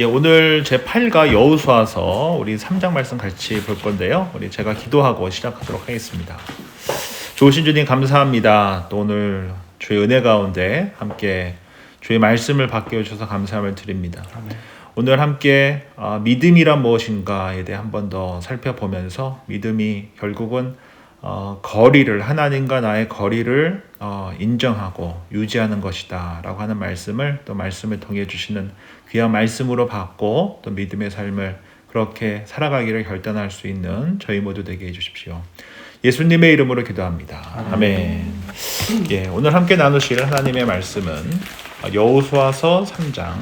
오늘 제 8가 여호수아서 우리 3장 말씀 같이 볼 건데요. 제가 기도하고 시작하도록 하겠습니다. 좋으신 주님 감사합니다. 또 오늘 주의 은혜 가운데 함께 주의 말씀을 받게 해주셔서 감사함을 드립니다. 아멘. 오늘 함께 믿음이란 무엇인가에 대해 한 번 더 살펴보면서 믿음이 결국은 거리를 하나님과 나의 거리를 인정하고 유지하는 것이다 라고 하는 말씀을 또 말씀을 통해 주시는 귀한 말씀으로 받고 또 믿음의 삶을 그렇게 살아가기를 결단할 수 있는 저희 모두 되게 해주십시오. 예수님의 이름으로 기도합니다. 아멘. 오늘 함께 나누실 하나님의 말씀은 여호수아서 3장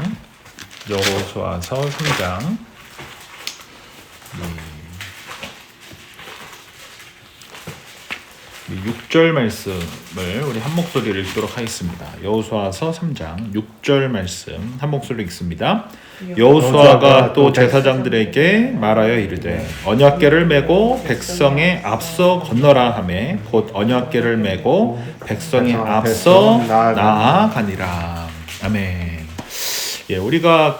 6절 말씀을 우리 한 목소리를 읽도록 하겠습니다. 여호수아서 3장 6절 말씀 한 목소리로 읽습니다. 여호수아가 또 제사장들에게 말하여 이르되 언약궤를 메고 백성에 앞서 건너라 하매 곧 언약궤를 메고 백성에 앞서 나아가니라. 아멘. 우리가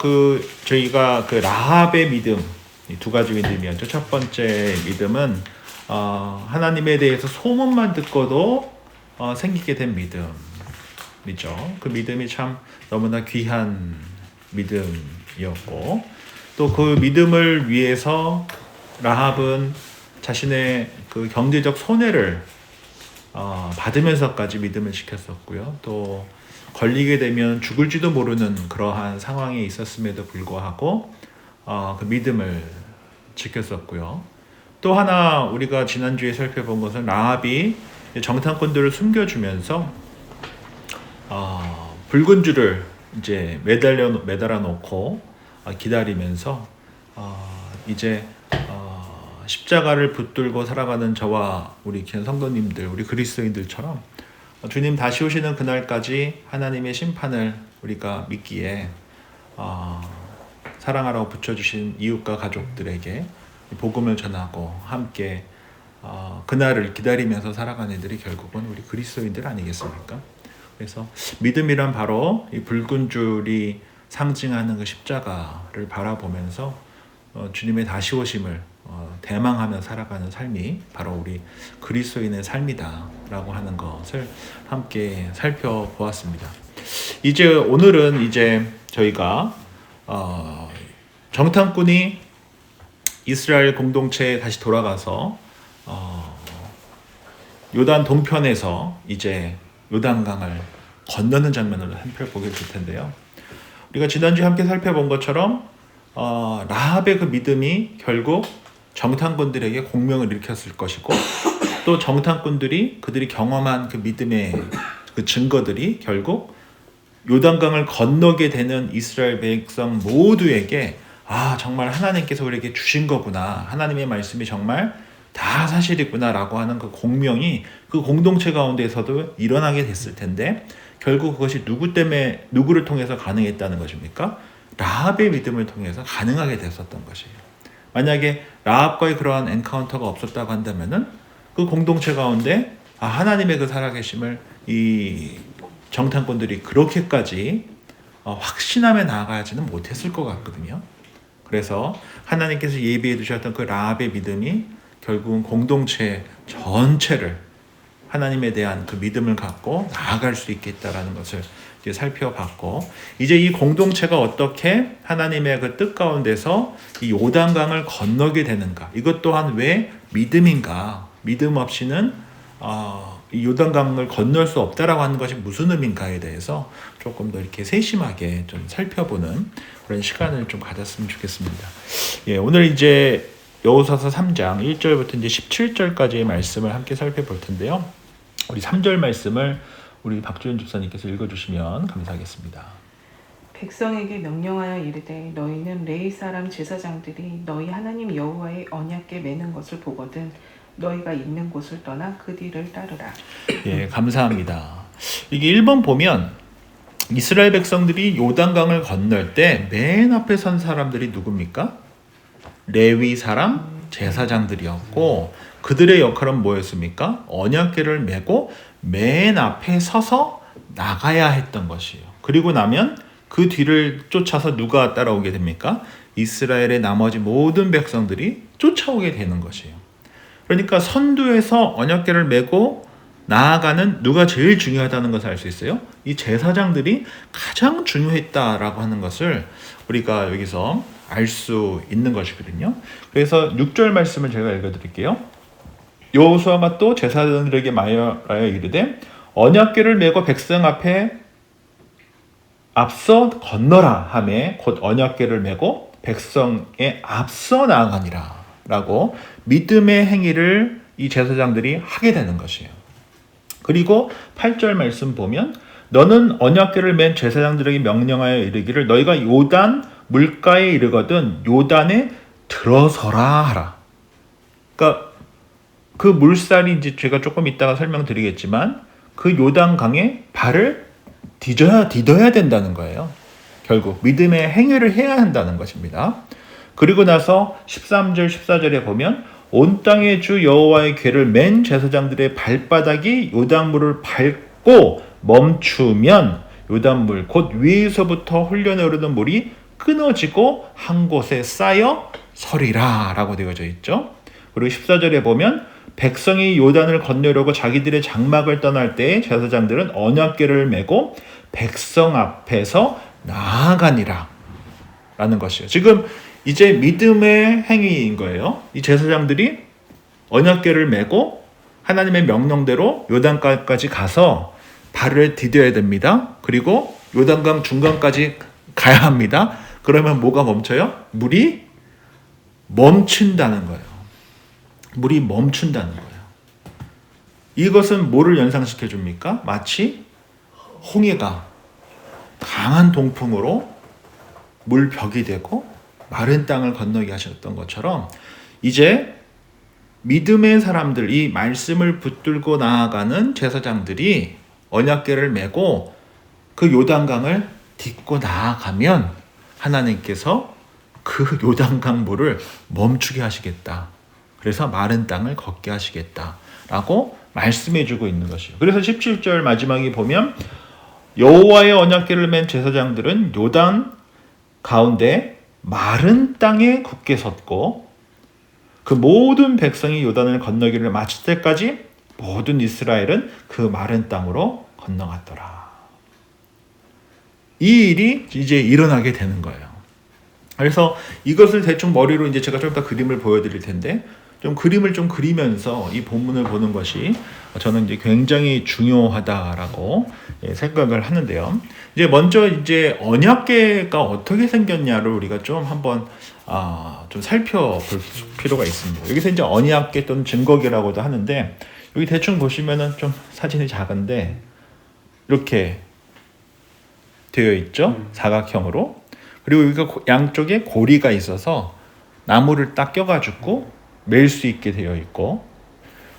저희가 라합의 믿음, 이 두 가지 믿음이었죠. 첫 번째 믿음은 하나님에 대해서 소문만 듣고도 생기게 된 믿음이죠. 그 믿음이 참 너무나 귀한 믿음이었고, 또 그 믿음을 위해서 라합은 자신의 그 경제적 손해를 받으면서까지 믿음을 지켰었고요. 또 걸리게 되면 죽을지도 모르는 그러한 상황에 있었음에도 불구하고 그 믿음을 지켰었고요. 또 하나 우리가 지난주에 살펴본 것은 라합이 정탐꾼들을 숨겨주면서 붉은 줄을 이제 매달아 놓고 기다리면서 이제 십자가를 붙들고 살아가는 저와 우리 귀한 성도님들, 우리 그리스도인들처럼 주님 다시 오시는 그날까지 하나님의 심판을 우리가 믿기에 사랑하라고 붙여주신 이웃과 가족들에게 복음을 전하고 함께 그날을 기다리면서 살아가는 이들이 결국은 우리 그리스도인들 아니겠습니까? 그래서 믿음이란 바로 이 붉은 줄이 상징하는 그 십자가를 바라보면서 주님의 다시 오심을 대망하며 살아가는 삶이 바로 우리 그리스도인의 삶이다라고 하는 것을 함께 살펴보았습니다. 오늘은 저희가 정탐꾼이 이스라엘 공동체에 다시 돌아가서 요단 동편에서 이제 요단강을 건너는 장면을 살펴보게 될 텐데요. 우리가 지난주에 함께 살펴본 것처럼 라합의 그 믿음이 결국 정탐꾼들에게 공명을 일으켰을 것이고, 또 정탐꾼들이 그들이 경험한 그 믿음의 그 증거들이 결국 요단강을 건너게 되는 이스라엘 백성 모두에게 정말 하나님께서 우리에게 주신 거구나, 하나님의 말씀이 정말 다 사실이구나 라고 하는 그 공명이 그 공동체 가운데서도 일어나게 됐을 텐데, 결국 그것이 누구를 통해서 가능했다는 것입니까? 라합의 믿음을 통해서 가능하게 됐었던 것이에요. 만약에 라합과의 그러한 엔카운터가 없었다고 한다면은 그 공동체 가운데 하나님의 그 살아계심을 이 정탐꾼들이 그렇게까지 확신하며 나아가지는 못했을 것 같거든요. 그래서 하나님께서 예비해 두셨던 그 라합의 믿음이 결국은 공동체 전체를 하나님에 대한 그 믿음을 갖고 나아갈 수 있겠다라는 것을 이제 살펴봤고, 이제 이 공동체가 어떻게 하나님의 그 뜻 가운데서 이 요단강을 건너게 되는가, 이것 또한 왜 믿음인가, 믿음 없이는 이 요단강을 건널 수 없다라고 하는 것이 무슨 의미인가에 대해서 조금 더 이렇게 세심하게 좀 살펴보는 그런 시간을 좀 가졌으면 좋겠습니다. 오늘 이제 여호수아서 3장 1절부터 이제 17절까지의 말씀을 함께 살펴볼 텐데요. 우리 3절 말씀을 우리 박주현 집사님께서 읽어주시면 감사하겠습니다. 백성에게 명령하여 이르되 너희는 레위 사람 제사장들이 너희 하나님 여호와의 언약궤 매는 것을 보거든 너희가 있는 곳을 떠나 그 뒤를 따르라. 감사합니다. 이게 1번 보면 이스라엘 백성들이 요단강을 건널 때 맨 앞에 선 사람들이 누굽니까? 레위 사람 제사장들이었고, 그들의 역할은 뭐였습니까? 언약궤를 메고 맨 앞에 서서 나가야 했던 것이에요. 그리고 나면 그 뒤를 쫓아서 누가 따라오게 됩니까? 이스라엘의 나머지 모든 백성들이 쫓아오게 되는 것이에요. 그러니까 선두에서 언약궤를 메고 나아가는 누가 제일 중요하다는 것을 알 수 있어요. 이 제사장들이 가장 중요했다라고 하는 것을 우리가 여기서 알 수 있는 것이거든요. 그래서 6절 말씀을 제가 읽어드릴게요. 여호수아가 또 제사장들에게 말하여 이르되 언약궤를 메고 백성 앞에 앞서 건너라 하매 곧 언약궤를 메고 백성에 앞서 나아가니라 라고 믿음의 행위를 이 제사장들이 하게 되는 것이에요. 그리고 8절 말씀 보면 너는 언약궤를 맨 제사장들에게 명령하여 이르기를 너희가 요단 물가에 이르거든 요단에 들어서라 하라. 그러니까 그 물살이 이제 제가 조금 이따가 설명드리겠지만 그 요단강에 발을 디뎌야 된다는 거예요. 결국 믿음의 행위를 해야 한다는 것입니다. 그리고 나서 13절 14절에 보면 온 땅의 주 여호와의 궤를 맨 제사장들의 발바닥이 요단물을 밟고 멈추면 요단물 곧 위에서부터 흘려내 오르는 물이 끊어지고 한 곳에 쌓여 서리라 라고 되어져 있죠. 그리고 14절에 보면 백성이 요단을 건너려고 자기들의 장막을 떠날 때 제사장들은 언약궤를 메고 백성 앞에서 나아가니라 라는 것이에요. 지금 이제 믿음의 행위인 거예요. 이 제사장들이 언약궤를 메고 하나님의 명령대로 요단강까지 가서 발을 디뎌야 됩니다. 그리고 요단강 중간까지 가야 합니다. 그러면 뭐가 멈춰요? 물이 멈춘다는 거예요. 물이 멈춘다는 거예요. 이것은 뭐를 연상시켜 줍니까? 마치 홍해가 강한 동풍으로 물벽이 되고 마른 땅을 건너게 하셨던 것처럼 이제 믿음의 사람들, 이 말씀을 붙들고 나아가는 제사장들이 언약궤를 메고 그 요단강을 딛고 나아가면 하나님께서 그 요단강 물을 멈추게 하시겠다. 그래서 마른 땅을 걷게 하시겠다라고 말씀해주고 있는 것이에요. 그래서 17절 마지막에 보면 여호와의 언약궤를 맨 제사장들은 요단 가운데 마른 땅에 굳게 섰고 그 모든 백성이 요단을 건너기를 마칠 때까지 모든 이스라엘은 그 마른 땅으로 건너갔더라. 이 일이 이제 일어나게 되는 거예요. 그래서 이것을 대충 머리로 이제 제가 좀 이따 그림을 보여드릴 텐데 좀 그림을 좀 그리면서 이 본문을 보는 것이 저는 이제 굉장히 중요하다라고 생각을 하는데요. 이제 먼저 이제 언약궤가 어떻게 생겼냐를 우리가 좀 한번 좀 살펴볼 필요가 있습니다. 여기서 이제 언약궤 또는 증거궤라고도 하는데 여기 대충 보시면은 좀 사진이 작은데 이렇게 되어 있죠. 사각형으로. 그리고 여기가 양쪽에 고리가 있어서 나무를 딱 껴가지고 멜 수 있게 되어 있고,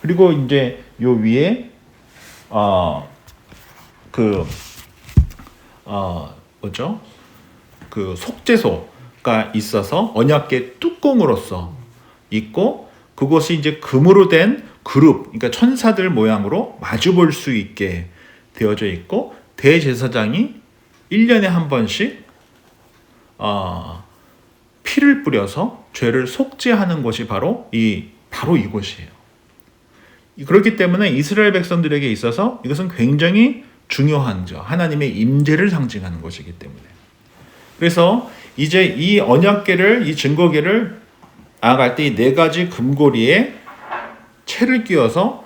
그리고 이제 요 위에 뭐죠? 그 속죄소가 있어서 언약궤 뚜껑으로서 있고, 그것이 이제 금으로 된 그룹, 그러니까 천사들 모양으로 마주 볼 수 있게 되어져 있고, 대제사장이 1년에 한 번씩 피를 뿌려서 죄를 속죄하는 곳이 바로 이곳이에요. 그렇기 때문에 이스라엘 백성들에게 있어서 이것은 굉장히 중요한 하나님의 임재를 상징하는 것이기 때문에. 그래서 이제 이 언약궤를, 이 증거궤를 나아갈 때 이 네 가지 금고리에 채를 끼워서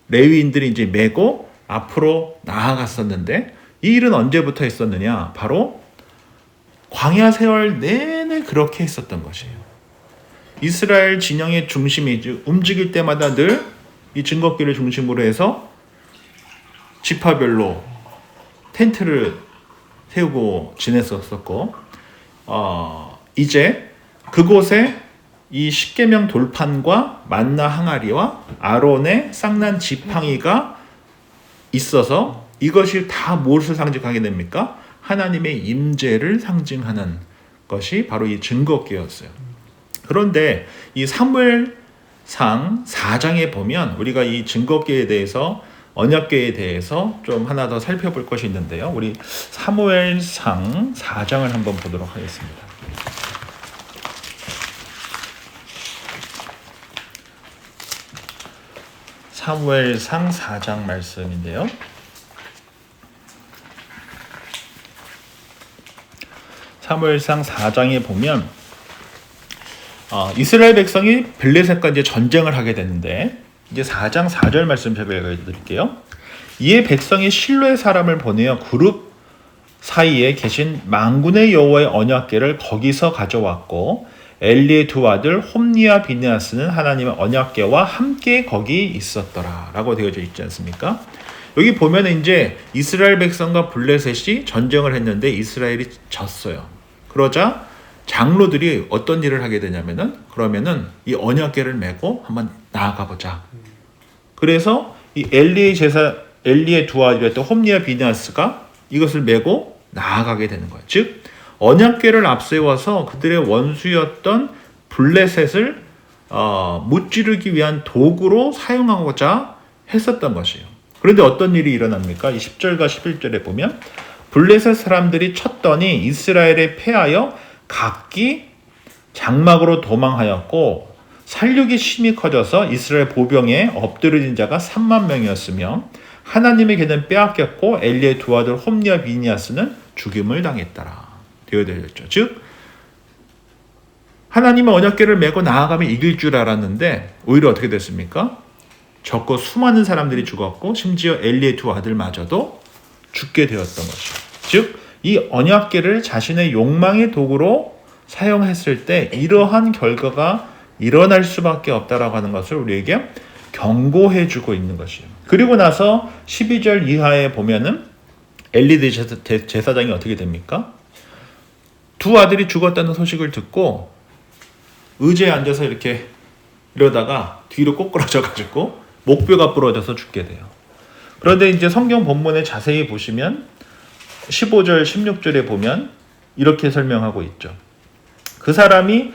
레위인들이 이제 메고 앞으로 나아갔었는데, 이 일은 언제부터 있었느냐? 바로 광야 세월 내내 그렇게 했었던 것이에요. 이스라엘 진영의 중심이 움직일 때마다 늘 이 증거궤를 중심으로 해서 지파별로 텐트를 세우고 지냈었고, 이제 그곳에 이 십계명 돌판과 만나 항아리와 아론의 쌍난 지팡이가 있어서 이것이 다 무엇을 상징하게 됩니까? 하나님의 임재를 상징하는 것이 바로 이 증거궤였어요. 그런데 이 사무엘상 4장에 보면 우리가 이 증거궤에 대해서 언약궤에 대해서 좀 하나 더 살펴볼 것이 있는데요. 우리 사무엘상 4장을 한번 보도록 하겠습니다. 사무엘상 4장 말씀인데요. 사무엘상 4장에 보면 이스라엘 백성이 블레셋과 이제 전쟁을 하게 되는데 이제 4장 4절 말씀 제가 읽어드릴게요. 이에 백성이 실로의 사람을 보내어 그룹 사이에 계신 만군의 여호와의 언약궤를 거기서 가져왔고 엘리의 두 아들 홈니와 비느하스는 하나님의 언약궤와 함께 거기 있었더라 라고 되어져 있지 않습니까? 여기 보면 이제 이스라엘 백성과 블레셋이 전쟁을 했는데 이스라엘이 졌어요. 그러자 장로들이 어떤 일을 하게 되냐면은 그러면은 이 언약궤를 메고 한번 나아가 보자. 그래서 이 엘리의 두 아들이었던 홈니와 비느하스가 이것을 메고 나아가게 되는 거예요. 즉 언약궤를 앞세워서 그들의 원수였던 블레셋을 무찌르기 위한 도구로 사용하고자 했었던 것이에요. 그런데 어떤 일이 일어납니까? 이 10절과 11절에 보면 블레셋 사람들이 쳤더니 이스라엘에 패하여 각기 장막으로 도망하였고 살육이 심히 커져서 이스라엘 보병에 엎드려진 자가 3만 명이었으며 하나님의 궤는 빼앗겼고 엘리의 두 아들 홈니와 비느하스는 죽임을 당했더라. 되어졌죠. 즉 하나님의 언약궤를 메고 나아가면 이길 줄 알았는데 오히려 어떻게 됐습니까? 적고 수많은 사람들이 죽었고 심지어 엘리의 두 아들마저도 죽게 되었던 것이죠. 즉 이 언약궤를 자신의 욕망의 도구로 사용했을 때 이러한 결과가 일어날 수밖에 없다라고 하는 것을 우리에게 경고해주고 있는 것이에요. 그리고 나서 12절 이하에 보면은 엘리 제사장이 어떻게 됩니까? 두 아들이 죽었다는 소식을 듣고 의자에 앉아서 이렇게 이러다가 뒤로 꼬꾸라져 가지고 목뼈가 부러져서 죽게 돼요. 그런데 이제 성경 본문에 자세히 보시면 15절 16절에 보면 이렇게 설명하고 있죠. 그 사람이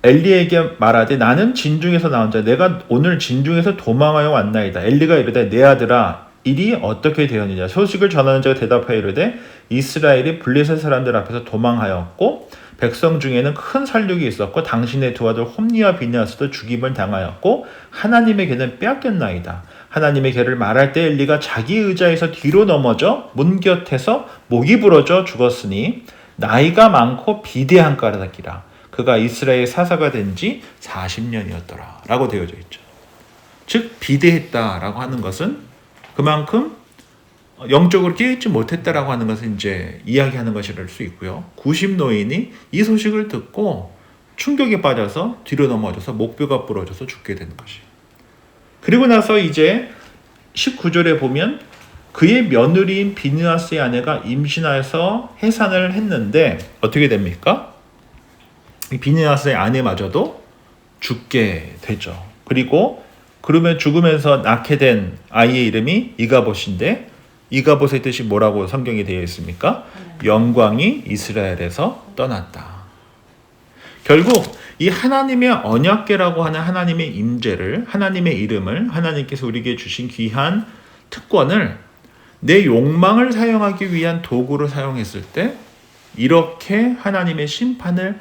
엘리에게 말하되 나는 진중에서 나온 자 내가 오늘 진중에서 도망하여 왔나이다. 엘리가 이르되 내 아들아 일이 어떻게 되었느냐. 소식을 전하는 자가 대답하여 이르되 이스라엘이 블레셋 사람들 앞에서 도망하였고 백성 중에는 큰 살육이 있었고 당신의 두 아들 홈니와 비느하스도 죽임을 당하였고 하나님의 궤는 빼앗겼나이다. 하나님의 궤를 말할 때 엘리가 자기 의자에서 뒤로 넘어져 문 곁에서 목이 부러져 죽었으니 나이가 많고 비대한 까닭이라. 그가 이스라엘 사사가 된 지 40년이었더라 라고 되어져 있죠. 즉 비대했다라고 하는 것은 그만큼 영적으로 깨어있지 못했다라고 하는 것을 이제 이야기하는 것이랄 수 있고요. 90노인이 이 소식을 듣고 충격에 빠져서 뒤로 넘어져서 목뼈가 부러져서 죽게 되는 것이에요. 그리고 나서 이제 19절에 보면 그의 며느리인 비느하스의 아내가 임신하여서 해산을 했는데 어떻게 됩니까? 비느하스의 아내마저도 죽게 되죠. 그리고 그러면 죽으면서 낳게 된 아이의 이름이 이가봇인데 이가봇의 뜻이 뭐라고 성경에 되어 있습니까? 영광이 이스라엘에서 떠났다. 결국 이 하나님의 언약궤라고 하는 하나님의 임재를, 하나님의 이름을, 하나님께서 우리에게 주신 귀한 특권을 내 욕망을 사용하기 위한 도구로 사용했을 때 이렇게 하나님의 심판을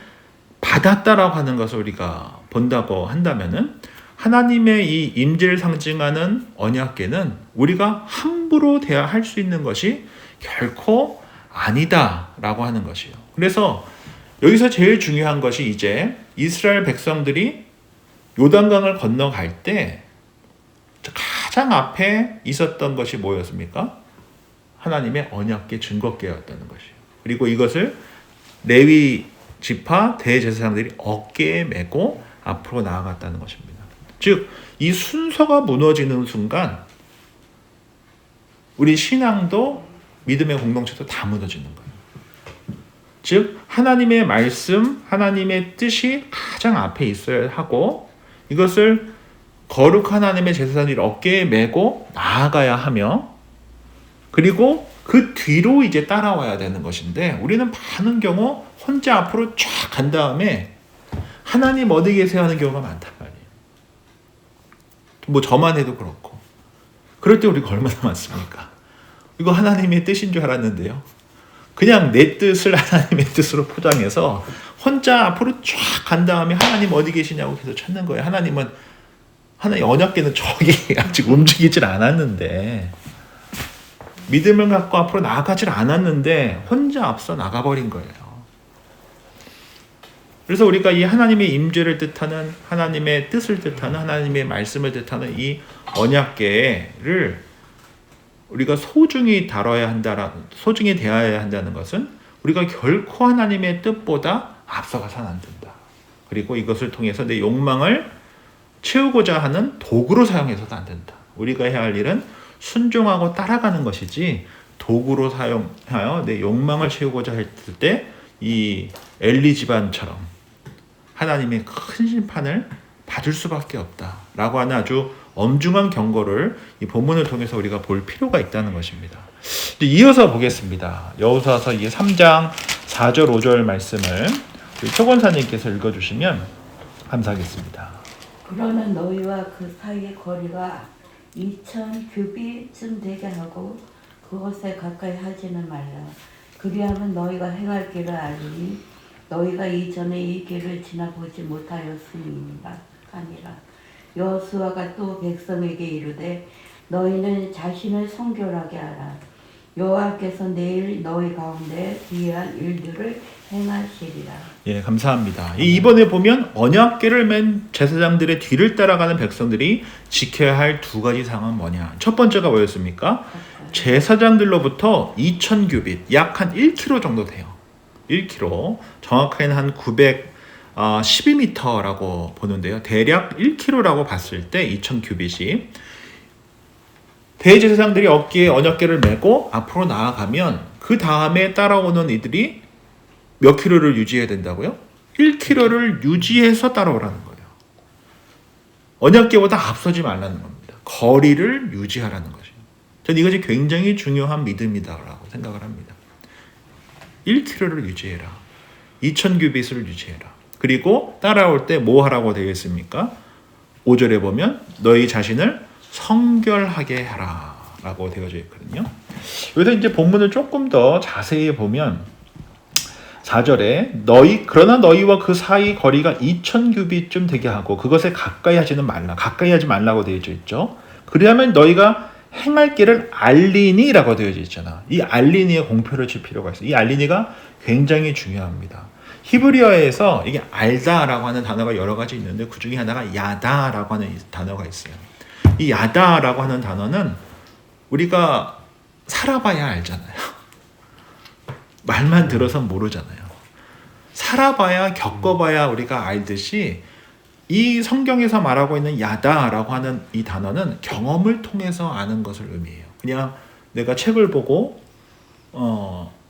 받았다라고 하는 것을 우리가 본다고 한다면은 하나님의 이 임재를 상징하는 언약궤는 우리가 함부로 대할 수 있는 것이 결코 아니다라고 하는 것이에요. 그래서 여기서 제일 중요한 것이 이제 이스라엘 백성들이 요단강을 건너갈 때 가장 앞에 있었던 것이 뭐였습니까? 하나님의 언약궤 증거궤였다는 것이에요. 그리고 이것을 레위 지파 대제사장들이 어깨에 메고 앞으로 나아갔다는 것입니다. 즉, 이 순서가 무너지는 순간 우리 신앙도 믿음의 공동체도 다 무너지는 거예요. 즉, 하나님의 말씀, 하나님의 뜻이 가장 앞에 있어야 하고 이것을 거룩한 하나님의 제사장들이 어깨에 메고 나아가야 하며 그리고 그 뒤로 이제 따라와야 되는 것인데 우리는 많은 경우 혼자 앞으로 쫙 간 다음에 하나님 어디 계세요 하는 경우가 많단 말이에요. 뭐 저만 해도 그렇고. 그럴 때 우리가 얼마나 많습니까? 이거 하나님의 뜻인 줄 알았는데요. 그냥 내 뜻을 하나님의 뜻으로 포장해서 혼자 앞으로 쫙 간 다음에 하나님 어디 계시냐고 계속 찾는 거예요. 하나님 언약궤는 저기 아직 움직이질 않았는데, 믿음을 갖고 앞으로 나아가질 않았는데 혼자 앞서 나가버린 거예요. 그래서 우리가 이 하나님의 임재를 뜻하는, 하나님의 뜻을 뜻하는, 하나님의 말씀을 뜻하는 이 언약궤를 우리가 소중히 다뤄야 소중히 대해야 한다는 것은 우리가 결코 하나님의 뜻보다 앞서가서는 안 된다. 그리고 이것을 통해서 내 욕망을 채우고자 하는 도구로 사용해서도 안 된다. 우리가 해야 할 일은 순종하고 따라가는 것이지, 도구로 사용하여 내 욕망을 채우고자 했을 때 이 엘리 집안처럼 하나님의 큰 심판을 받을 수밖에 없다라고 하는 아주 엄중한 경고를 이 본문을 통해서 우리가 볼 필요가 있다는 것입니다. 이제 이어서 보겠습니다. 여호수아서 3장 4절 5절 말씀을 우리 초권사님께서 읽어주시면 감사하겠습니다. 그러나 너희와 그 사이의 거리가 2000 규빗쯤 되게 하고 그것에 가까이 하지는 말라. 그리하면 너희가 행할 길을 알리니 너희가 이전에 이 길을 지나보지 못하였음이니라 하니라. 여호수아가 또 백성에게 이르되 너희는 자신을 성결하게 하라. 여호와께서 내일 너희 가운데 기이한 일들을 행하시리라. 예, 감사합니다. 이번에 보면 언약궤를 맨 제사장들의 뒤를 따라가는 백성들이 지켜야 할 두 가지 사항은 뭐냐? 첫 번째가 뭐였습니까? 제사장들로부터 2000 규빗, 약 한 1km 정도 돼요. 1km, 정확하게는 한 912m라고 보는데요. 대략 1km라고 봤을 때 2000 규빗이, 대제사장들이 어깨에 언약궤를 메고 앞으로 나아가면 그 다음에 따라오는 이들이 몇 킬로를 유지해야 된다고요? 1킬로를 유지해서 따라오라는 거예요. 언약궤보다 앞서지 말라는 겁니다. 거리를 유지하라는 거죠. 저는 이것이 굉장히 중요한 믿음이다라고 생각을 합니다. 1킬로를 유지해라. 2000 규빗을 유지해라. 그리고 따라올 때 뭐 하라고 되어 있습니까? 5절에 보면 너희 자신을 성결하게 하라 라고 되어져 있거든요. 여기서 이제 본문을 조금 더 자세히 보면 4절에 그러나 너희와 그 사이 거리가 2000 규빗쯤 되게 하고 그것에 가까이 하지 말라고 되어져 있죠. 그리하면 너희가 행할 길을 알리니 라고 되어져 있잖아. 이 알리니에 공표를 칠 필요가 있어요. 이 알리니가 굉장히 중요합니다. 히브리어에서 이게 알다라고 하는 단어가 여러 가지 있는데 그 중에 하나가 야다라고 하는 단어가 있어요. 이 야다라고 하는 단어는 우리가 살아봐야 알잖아요. 말만 들어서 모르잖아요. 살아봐야, 겪어봐야 우리가 알듯이 이 성경에서 말하고 있는 야다라고 하는 이 단어는 경험을 통해서 아는 것을 의미해요. 그냥 내가 책을 보고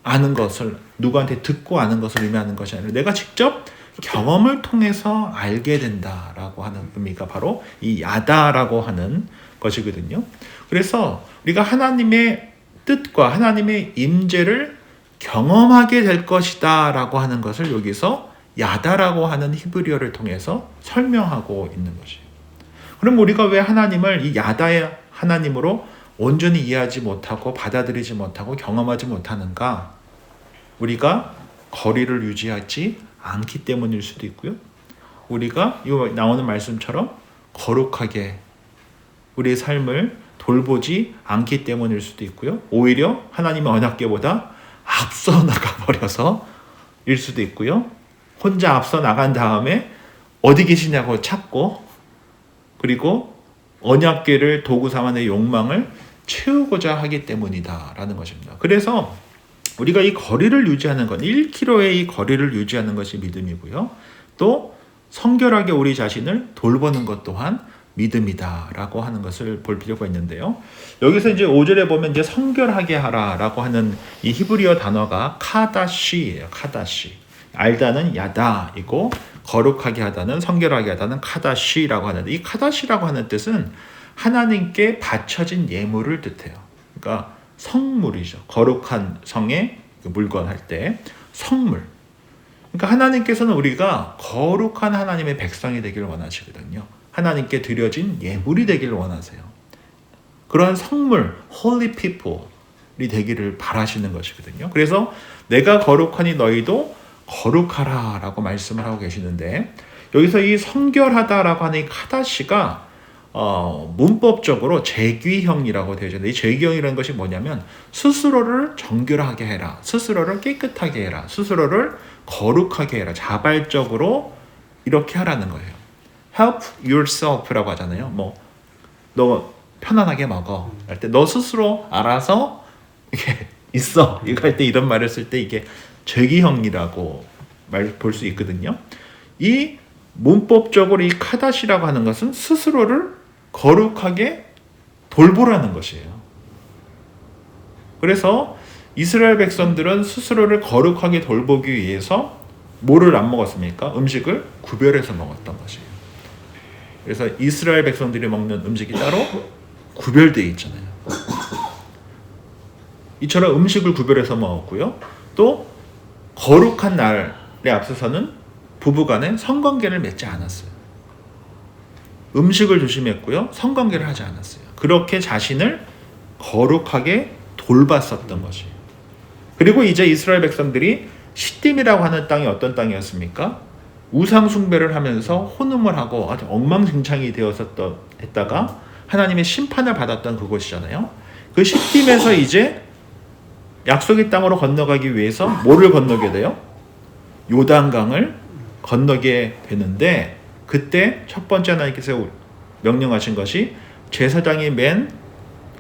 아는 것을, 누구한테 듣고 아는 것을 의미하는 것이 아니라 내가 직접 경험을 통해서 알게 된다라고 하는 의미가 바로 이 야다라고 하는 것이거든요. 그래서 우리가 하나님의 뜻과 하나님의 임재를 경험하게 될 것이다 라고 하는 것을 여기서 야다라고 하는 히브리어를 통해서 설명하고 있는 것이에요. 그럼 우리가 왜 하나님을 이 야다의 하나님으로 온전히 이해하지 못하고 받아들이지 못하고 경험하지 못하는가? 우리가 거리를 유지하지 않기 때문일 수도 있고요. 우리가 이거 나오는 말씀처럼 거룩하게 우리의 삶을 돌보지 않기 때문일 수도 있고요. 오히려 하나님의 언약궤보다 앞서 나가버려서 일 수도 있고요. 혼자 앞서 나간 다음에 어디 계시냐고 찾고, 그리고 언약궤를 도구 삼아 내 욕망을 채우고자 하기 때문이다라는 것입니다. 그래서 우리가 이 거리를 유지하는 것, 1km의 이 거리를 유지하는 것이 믿음이고요. 또 성결하게 우리 자신을 돌보는 것 또한 믿음이다라고 하는 것을 볼 필요가 있는데요. 여기서 이제 5절에 보면 이제 성결하게 하라라고 하는 이 히브리어 단어가 카다시예요. 카다시. 알다는 야다이고 거룩하게 하다는, 성결하게 하다는 카다시라고 하는데, 이 카다시라고 하는 뜻은 하나님께 바쳐진 예물을 뜻해요. 그러니까 성물이죠. 거룩한 성에 물건 할 때 성물. 그러니까 하나님께서는 우리가 거룩한 하나님의 백성이 되기를 원하시거든요. 하나님께 드려진 예물이 되기를 원하세요. 그러한 성물, holy people이 되기를 바라시는 것이거든요. 그래서 내가 거룩하니 너희도 거룩하라 라고 말씀을 하고 계시는데, 여기서 이 성결하다라고 하는 이 카다시가 문법적으로 재귀형이라고 되어 있는데, 이 재귀형이라는 것이 뭐냐면 스스로를 정결하게 해라, 스스로를 깨끗하게 해라, 스스로를 거룩하게 해라, 자발적으로 이렇게 하라는 거예요. Help yourself라고 하잖아요. 너 편안하게 먹어 할 때 너 스스로 알아서 이게 있어 이거 할 때 이런 말을 쓸 때 이게 재귀형이라고 볼 수 있거든요. 이 문법적으로 이 카다시라고 하는 것은 스스로를 거룩하게 돌보라는 것이에요. 그래서 이스라엘 백성들은 스스로를 거룩하게 돌보기 위해서 뭐를 안 먹었습니까? 음식을 구별해서 먹었던 것이에요. 그래서 이스라엘 백성들이 먹는 음식이 따로 구별되어 있잖아요. 이처럼 음식을 구별해서 먹었고요. 또 거룩한 날에 앞서서는 부부간에 성관계를 맺지 않았어요. 음식을 조심했고요. 성관계를 하지 않았어요. 그렇게 자신을 거룩하게 돌봤었던 것이에요. 그리고 이제 이스라엘 백성들이 시딤이라고 하는 땅이 어떤 땅이었습니까? 우상 숭배를 하면서 혼음을 하고 아주 엉망진창이 했다가 하나님의 심판을 받았던 그곳이잖아요. 그 시딤에서 이제 약속의 땅으로 건너가기 위해서 뭐를 건너게 돼요? 요단강을 건너게 되는데, 그때 첫 번째 하나님께서 명령하신 것이 제사장이 맨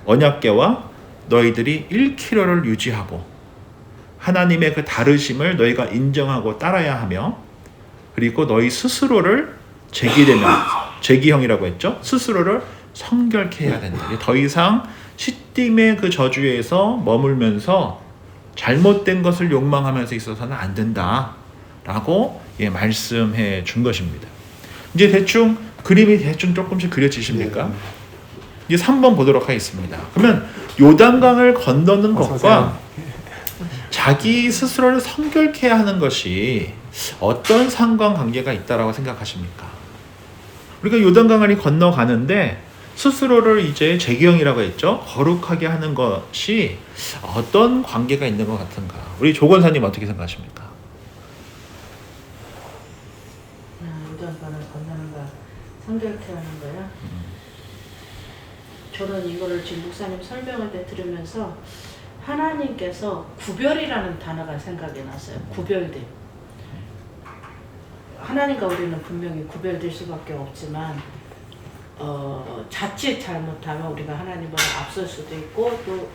언약궤와 너희들이 1km를 유지하고 하나님의 그 다르심을 너희가 인정하고 따라야 하며, 그리고 너희 스스로를 재기형이라고 했죠. 스스로를 성결케 해야 된다. 더 이상 시딤의 그 저주에서 머물면서 잘못된 것을 욕망하면서 있어서는 안 된다라고 말씀해 준 것입니다. 이제 대충 그림이 조금씩 그려지십니까? 이제 3번 보도록 하겠습니다. 그러면 요단강을 건너는 것과 자기 스스로를 성결케 하는 것이 어떤 상관관계가 있다라고 생각하십니까? 우리가 요단강을 건너가는데 스스로를 이제 재기형이라고 했죠. 거룩하게 하는 것이 어떤 관계가 있는 것 같은가? 우리 조건사님 어떻게 생각하십니까? 요단강을 건너는 거 성결케 하는 거야. 저는 이거를 지금 목사님 설명할 때 들으면서 하나님께서 구별이라는 단어가 생각이 났어요. 구별됨. 하나님과 우리는 분명히 구별될 수밖에 없지만 자칫 잘못하면 우리가 하나님보다 앞설 수도 있고 또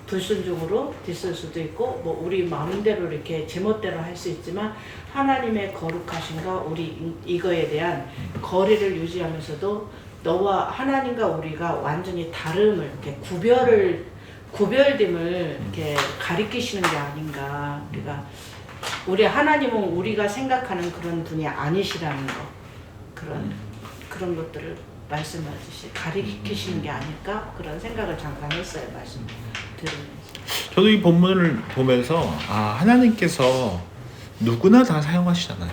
불순종으로 뒤설 수도 있고 우리 마음대로 이렇게 제멋대로 할 수 있지만, 하나님의 거룩하신가 우리 이거에 대한 거리를 유지하면서도 너와 하나님과 우리가 완전히 다름을 이렇게 구별됨을 이렇게 가리키시는 게 아닌가. 그러니까 우리 하나님은 우리가 생각하는 그런 분이 아니시라는 거, 그런 것들을 말씀하듯이 가리키시는 게 아닐까, 그런 생각을 잠깐 했어요. 말씀 들으면서. 저도 이 본문을 보면서 하나님께서 누구나 다 사용하시잖아요.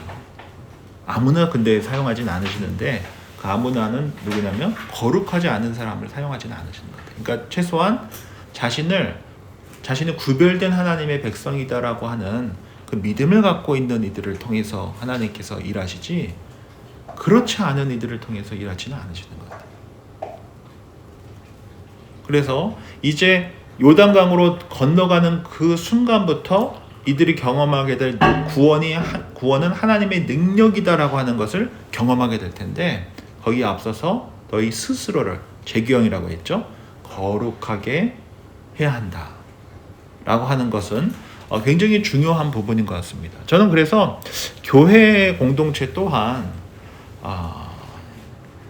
아무나 근데 사용하진 않으시는데, 그 아무나는 누구냐면 거룩하지 않은 사람을 사용하지는 않으시는 것 같아요. 그러니까 최소한 자신이 구별된 하나님의 백성이다라고 하는 그 믿음을 갖고 있는 이들을 통해서 하나님께서 일하시지, 그렇지 않은 이들을 통해서 일하지는 않으시는 것 같아요. 그래서 이제 요단강으로 건너가는 그 순간부터 이들이 경험하게 될 구원은 하나님의 능력이다라고 하는 것을 경험하게 될 텐데, 거기에 앞서서 너희 스스로를, 재기형이라고 했죠, 거룩하게 해야 한다 라고 하는 것은 굉장히 중요한 부분인 것 같습니다. 저는 그래서 교회 공동체 또한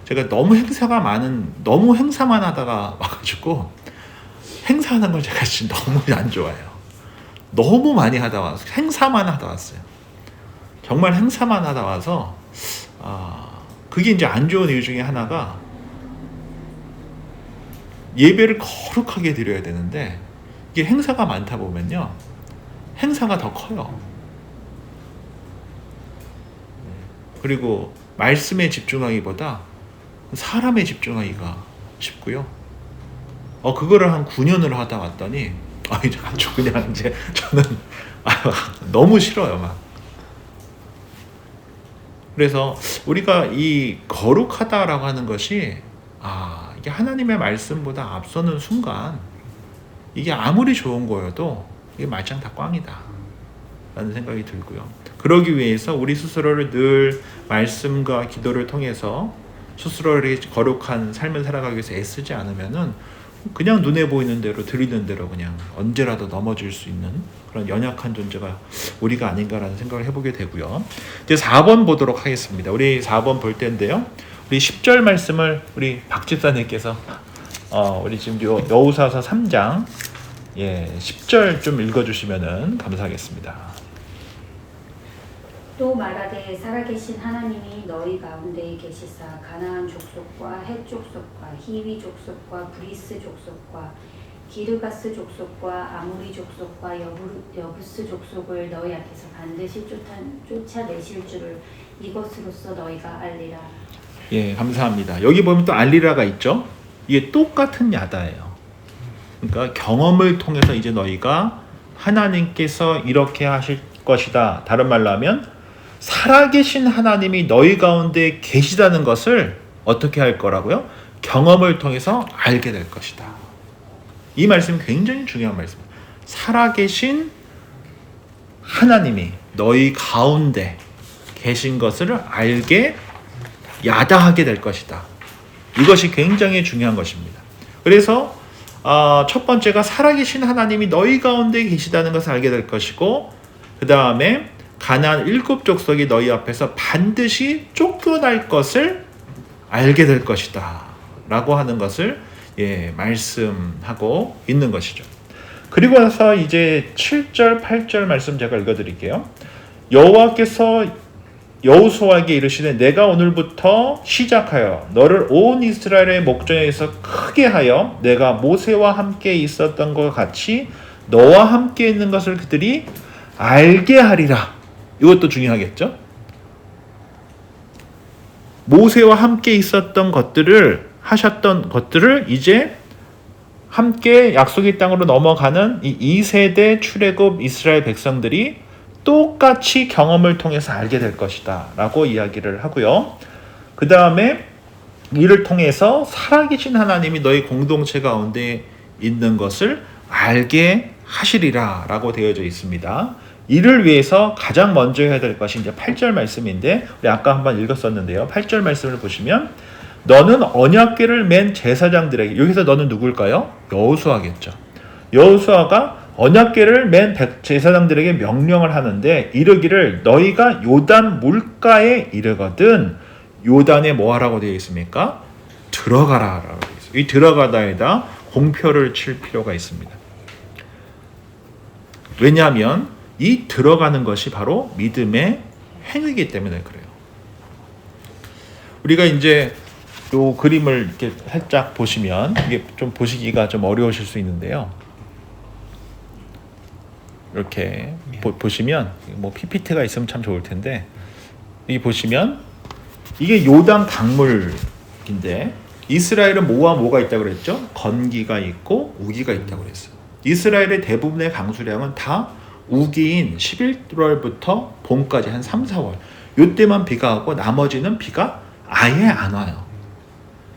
제가 너무 행사만 하다가 와가지고, 행사하는 걸 제가 진짜 너무 안 좋아해요. 너무 많이 하다 와서 행사만 하다 왔어요. 정말 행사만 하다 와서 그게 이제 안 좋은 이유 중에 하나가, 예배를 거룩하게 드려야 되는데 이게 행사가 많다 보면요, 행사가 더 커요. 그리고 말씀에 집중하기보다 사람에 집중하기가 쉽고요. 그거를 한 9년을 하다 왔더니 이제 아주 그냥 이제 저는 너무 싫어요 막. 그래서 우리가 이 거룩하다라고 하는 것이 이게 하나님의 말씀보다 앞서는 순간 이게 아무리 좋은 거여도 이게 말짱 다 꽝이다 라는 생각이 들고요. 그러기 위해서 우리 스스로를 늘 말씀과 기도를 통해서 스스로를 거룩한 삶을 살아가기 위해서 애쓰지 않으면은 그냥 눈에 보이는 대로 들리는 대로 그냥 언제라도 넘어질 수 있는 그런 연약한 존재가 우리가 아닌가라는 생각을 해보게 되고요. 이제 4번 보도록 하겠습니다. 우리 4번 볼 텐데요. 우리 10절 말씀을 우리 박 집사님께서 우리 지금 여호수아서 3장 10절 좀 읽어주시면은 감사하겠습니다. 또 말하되 살아계신 하나님이 너희 가운데에 계시사 가나안 족속과 헷 족속과 히위 족속과 브리스 족속과 기르가스 족속과 아모리 족속과 여부스 족속을 너희 앞에서 반드시 쫓아내실 줄을 이것으로써 너희가 알리라. 예, 감사합니다. 여기 보면 또 알리라가 있죠. 이게 똑같은 야다예요. 그러니까 경험을 통해서 이제 너희가 하나님께서 이렇게 하실 것이다. 다른 말로 하면 살아계신 하나님이 너희 가운데 계시다는 것을 어떻게 할 거라고요? 경험을 통해서 알게 될 것이다. 이 말씀이 굉장히 중요한 말씀입니다. 살아계신 하나님이 너희 가운데 계신 것을 알게 야다하게 될 것이다. 이것이 굉장히 중요한 것입니다. 그래서 첫 번째가 살아계신 하나님이 너희 가운데 계시다는 것을 알게 될 것이고, 그 다음에 가나안 7 족속이 너희 앞에서 반드시 쫓겨날 것을 알게 될 것이다 라고 하는 것을 말씀하고 있는 것이죠. 그리고 나서 이제 7절 8절 말씀 제가 읽어드릴게요. 여호와께서 여호수아에게 이르시되 내가 오늘부터 시작하여 너를 온 이스라엘의 목전에서 크게 하여 내가 모세와 함께 있었던 것 같이 너와 함께 있는 것을 그들이 알게 하리라. 이것도 중요하겠죠? 모세와 함께 있었던 것들을 하셨던 것들을 이제 함께 약속의 땅으로 넘어가는 이 2세대 출애굽 이스라엘 백성들이 똑같이 경험을 통해서 알게 될 것이다 라고 이야기를 하고요. 그 다음에 이를 통해서 살아계신 하나님이 너희 공동체 가운데 있는 것을 알게 하시리라 라고 되어져 있습니다. 이를 위해서 가장 먼저 해야 될 것이 이제 8절 말씀인데, 우리 아까 한번 읽었었는데요. 8절 말씀을 보시면 너는 언약궤를 맨 제사장들에게, 여기서 너는 누굴까요? 여호수아겠죠. 여호수아가 언약궤를 맨 제사장들에게 명령을 하는데 이르기를 너희가 요단 물가에 이르거든, 요단에 뭐 하라고 되어 있습니까? 들어가라 라고 되어 있어요. 이 들어가다에다 공표를 칠 필요가 있습니다. 왜냐하면 이 들어가는 것이 바로 믿음의 행위이기 때문에 그래요. 우리가 이제 이 그림을 이렇게 살짝 보시면 이게 좀 보시기가 좀 어려우실 수 있는데요. 이렇게 보시면 뭐 PPT가 있으면 참 좋을 텐데, 여기 보시면 이게 요단 강물인데 이스라엘은 뭐와 뭐가 있다고 그랬죠? 건기가 있고 우기가 있다고 그랬어요. 이스라엘의 대부분의 강수량은 다 우기인 11월부터 봄까지 한 3, 4월 요때만 비가 오고 나머지는 비가 아예 안 와요.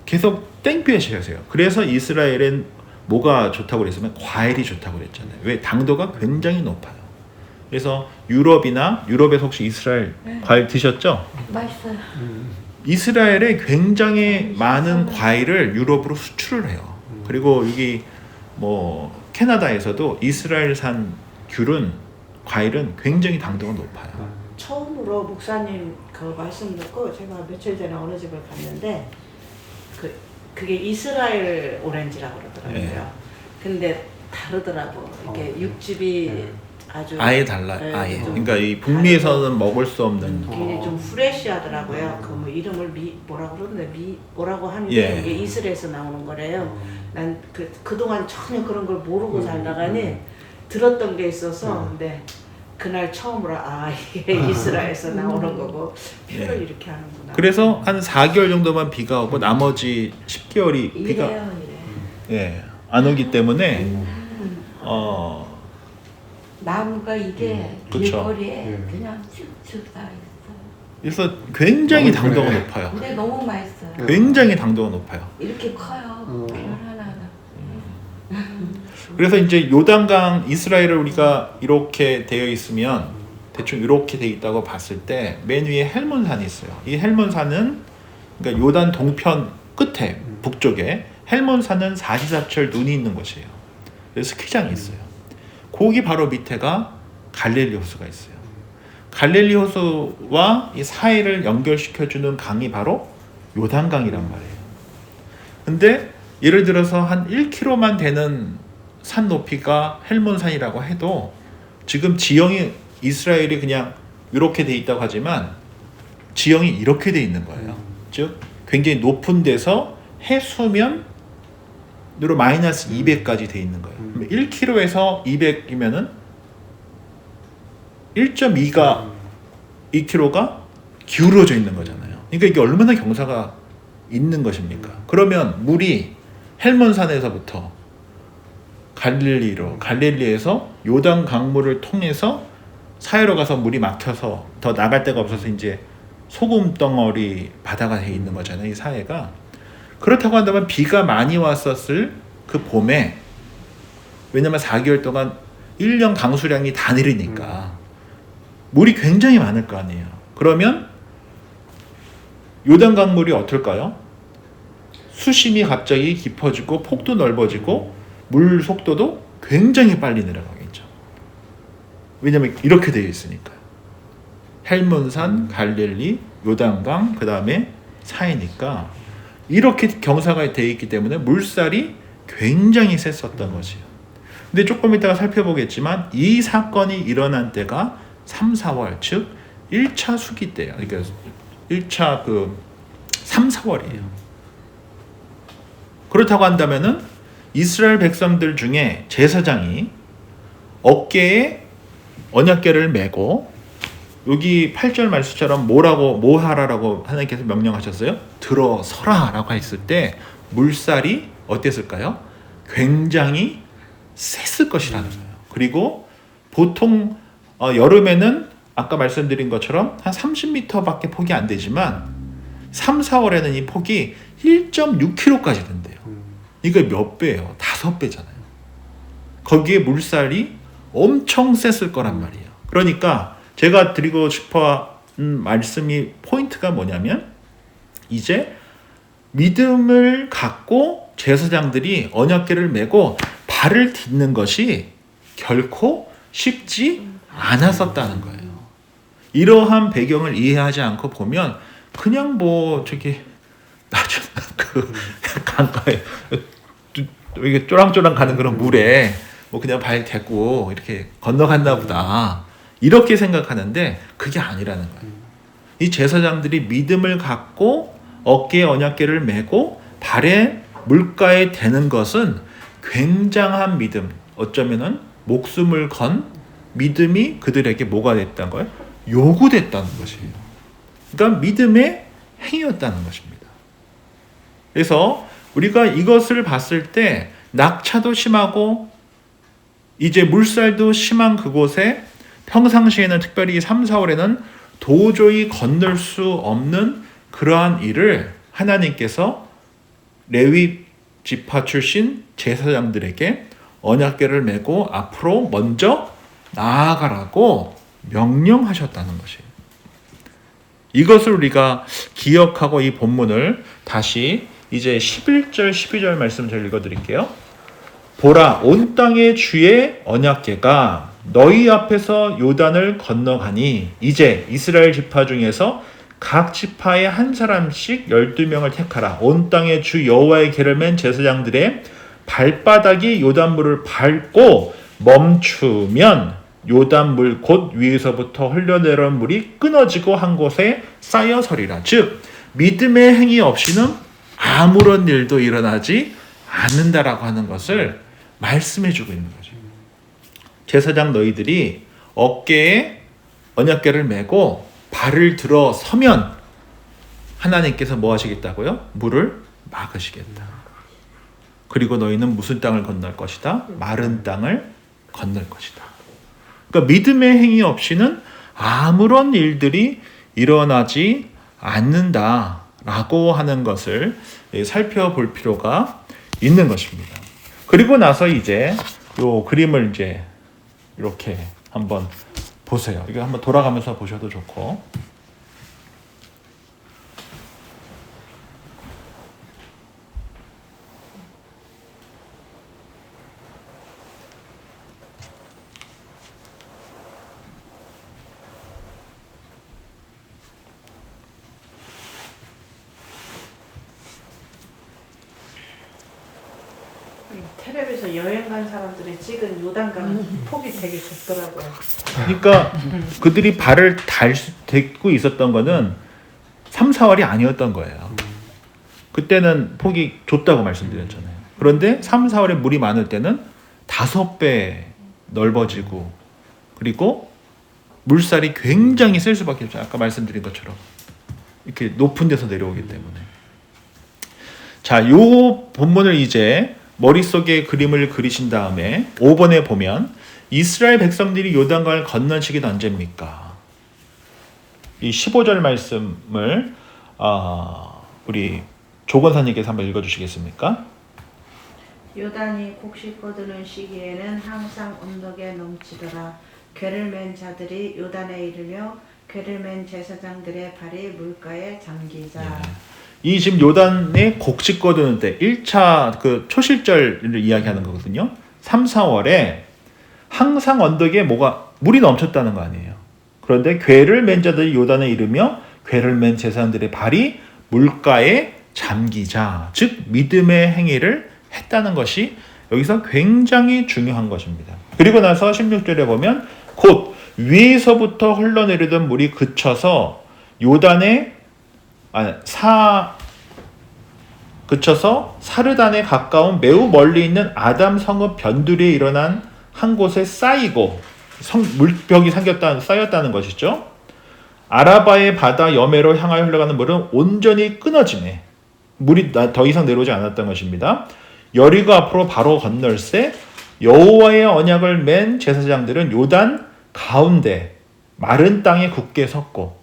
계속 땡볕이 하세요. 그래서 이스라엘은 뭐가 좋다고 그랬으면 과일이 좋다고 그랬잖아요. 왜? 당도가 굉장히 높아요. 그래서 유럽에서 혹시 이스라엘 과일 드셨죠? 맛있어요. 이스라엘에 굉장히 많은 과일을 유럽으로 수출을 해요. 그리고 여기 뭐 캐나다에서도 이스라엘산 과일은 굉장히 당도가 높아요. 처음으로 목사님 그 말씀 듣고 제가 며칠 전에 어느 집을 갔는데 그게 이스라엘 오렌지라고 그러더라고요. 네. 근데 다르더라고. 이렇게 육즙이 아주 아예 달라요. 네, 아예. 좀 그러니까 이 북미에서는 먹을 수 없는. 굉장히 좀 프레시하더라고요. 그 뭐 이름을 뭐라고 그러는데 뭐라고 하는데 예. 이게 이스라엘에서 나오는 거래요. 난 그동안 전혀 그런 걸 모르고 살다가니 들었던 게 있어서 근데 그날 처음으로 이게 이스라엘에서 나오는 거고 표를 예. 이렇게 하는구나. 그래서 한 4개월 정도만 비가 오고 나머지 10개월이 비가 이래요. 예. 안 오기 때문에 나무가 이게 그쵸. 길거리에 그냥 쭉쭉 다 있어. 그래서 굉장히 너무 당도가 그래. 높아요. 근데 너무 맛있어요. 굉장히 당도가 높아요. 이렇게 커요. 별 하나가. 그래서 이제 요단강 이스라엘을 우리가 이렇게 되어 있으면 대충 이렇게 돼 있다고 봤을 때 맨 위에 헬몬산이 있어요. 이 헬몬산은 그러니까 요단 동편 끝에 북쪽에 헬몬산은 사시사철 눈이 있는 곳이에요. 그래서 스키장이 있어요. 거기 바로 밑에가 갈릴리 호수가 있어요. 갈릴리 호수와 이 사이를 연결시켜주는 강이 바로 요단강이란 말이에요. 근데 예를 들어서 한 1km만 되는 산 높이가 헬몬산이라고 해도 지금 지형이 이스라엘이 그냥 이렇게 돼 있다고 하지만 지형이 이렇게 돼 있는 거예요. 즉 굉장히 높은 데서 해수면으로 마이너스 200까지 돼 있는 거예요. 1km에서 200이면은 1.2가 2km가 기울어져 있는 거잖아요. 그러니까 이게 얼마나 경사가 있는 것입니까? 그러면 물이 헬몬산에서부터 갈릴리에서 요단 강물을 통해서 사이로 가서 물이 막혀서 더 나갈 데가 없어서 이제 소금 덩어리 바다가 돼 있는 거잖아요. 이 사해가. 그렇다고 한다면 비가 많이 왔었을 그 봄에, 왜냐면 4개월 동안 1년 강수량이 다 내리니까 물이 굉장히 많을 거 아니에요. 그러면 요단 강물이 어떨까요? 수심이 갑자기 깊어지고 폭도 넓어지고 물 속도도 굉장히 빨리 내려가겠죠. 왜냐면 이렇게 되어 있으니까요. 헬몬산, 갈릴리, 요단강, 그 다음에 사이니까 이렇게 경사가 되어 있기 때문에 물살이 굉장히 셌었던 것이에요. 근데 조금 이따가 살펴보겠지만 이 사건이 일어난 때가 3, 4월, 즉 1차 수기 때예요. 그러니까 1차 3, 4월이에요. 그렇다고 한다면은 이스라엘 백성들 중에 제사장이 어깨에 언약궤를 메고, 여기 8절 말씀처럼 뭐 하라라고 하나님께서 명령하셨어요? 들어서라라고 했을 때 물살이 어땠을까요? 굉장히 셌을 것이라는 거예요. 그리고 보통 여름에는 아까 말씀드린 것처럼 한 30m밖에 폭이 안 되지만 3, 4월에는 이 폭이 1.6km까지 된대요. 이거 몇 배예요? 5배잖아요. 거기에 물살이 엄청 셌을 거란 말이에요. 그러니까 제가 드리고 싶어 한 말씀이 포인트가 뭐냐면, 이제 믿음을 갖고 제사장들이 언약궤를 메고 발을 딛는 것이 결코 쉽지 않았었다는 거예요. 이러한 배경을 이해하지 않고 보면 그냥 나중 강가에 이게 쫄랑쫄랑 가는 그런 물에 그냥 발 대고 이렇게 건너갔나 보다, 이렇게 생각하는데 그게 아니라는 거예요. 이 제사장들이 믿음을 갖고 어깨에 언약궤를 메고 발에 물가에 대는 것은 굉장한 믿음, 어쩌면은 목숨을 건 믿음이 그들에게 뭐가 됐다는 거예요? 요구됐다는 것이에요. 그러니까 믿음의 행위였다는 것입니다. 그래서 우리가 이것을 봤을 때 낙차도 심하고 이제 물살도 심한 그곳에 평상시에는, 특별히 3, 4월에는 도저히 건널 수 없는 그러한 일을 하나님께서 레위 지파 출신 제사장들에게 언약궤를 메고 앞으로 먼저 나아가라고 명령하셨다는 것이에요. 이것을 우리가 기억하고 이 본문을 다시 이제 11절, 12절 말씀 잘 읽어드릴게요. 보라, 온 땅의 주의 언약궤가 너희 앞에서 요단을 건너가니 이제 이스라엘 지파 중에서 각 지파에 한 사람씩 12명을 택하라. 온 땅의 주 여호와의 궤를 맨 제사장들의 발바닥이 요단물을 밟고 멈추면 요단물 곧 위에서부터 흘러내려온 물이 끊어지고 한 곳에 쌓여서리라. 즉 믿음의 행위 없이는 아무런 일도 일어나지 않는다라고 하는 것을 말씀해주고 있는 거죠. 제사장 너희들이 어깨에 언약궤를 메고 발을 들어 서면 하나님께서 뭐 하시겠다고요? 물을 막으시겠다. 그리고 너희는 무슨 땅을 건널 것이다? 마른 땅을 건널 것이다. 그러니까 믿음의 행위 없이는 아무런 일들이 일어나지 않는다라고 하는 것을 살펴볼 필요가 있는 것입니다. 그리고 나서 이제 요 그림을 이제 이렇게 한번 보세요. 이거 한번 돌아가면서 보셔도 좋고. 텔레비에서 여행 간 사람들이 찍은 요단강 폭이 되게 좁더라고요. 그러니까 그들이 발을 딛고 있었던 거는 3, 4월이 아니었던 거예요. 그때는 폭이 좁다고 말씀드렸잖아요. 그런데 3, 4월에 물이 많을 때는 5배 넓어지고 그리고 물살이 굉장히 셀 수밖에 없죠. 아까 말씀드린 것처럼 이렇게 높은 데서 내려오기 때문에. 자, 요 본문을 이제 머릿속에 그림을 그리신 다음에 5번에 보면 이스라엘 백성들이 요단강을 건넌 시기는 언제입니까? 이 15절 말씀을 우리 조건사님께서 한번 읽어주시겠습니까? 요단이 곡식 거두는 시기에는 항상 언덕에 넘치더라. 궤를 맨 자들이 요단에 이르며 궤를 맨 제사장들의 발이 물가에 잠기자. 이 지금 요단의 곡식 거두는 때 1차 그 초실절을 이야기하는 거거든요. 3, 4월에 항상 언덕에 물이 넘쳤다는 거 아니에요. 그런데 궤를 맨 자들이 요단에 이르며 궤를 맨 제사장들의 발이 물가에 잠기자. 즉 믿음의 행위를 했다는 것이 여기서 굉장히 중요한 것입니다. 그리고 나서 16절에 보면 곧 위에서부터 흘러내리던 물이 그쳐서 요단에 그쳐서 사르단에 가까운 매우 멀리 있는 아담 성읍 변두리에 일어난 한 곳에 쌓이고 물벽이 쌓였다는 것이죠. 아라바의 바다 여매로 향하여 흘러가는 물은 온전히 끊어지네. 물이 더 이상 내려오지 않았던 것입니다. 여리고 앞으로 바로 건널새 여호와의 언약을 맨 제사장들은 요단 가운데 마른 땅에 굳게 섰고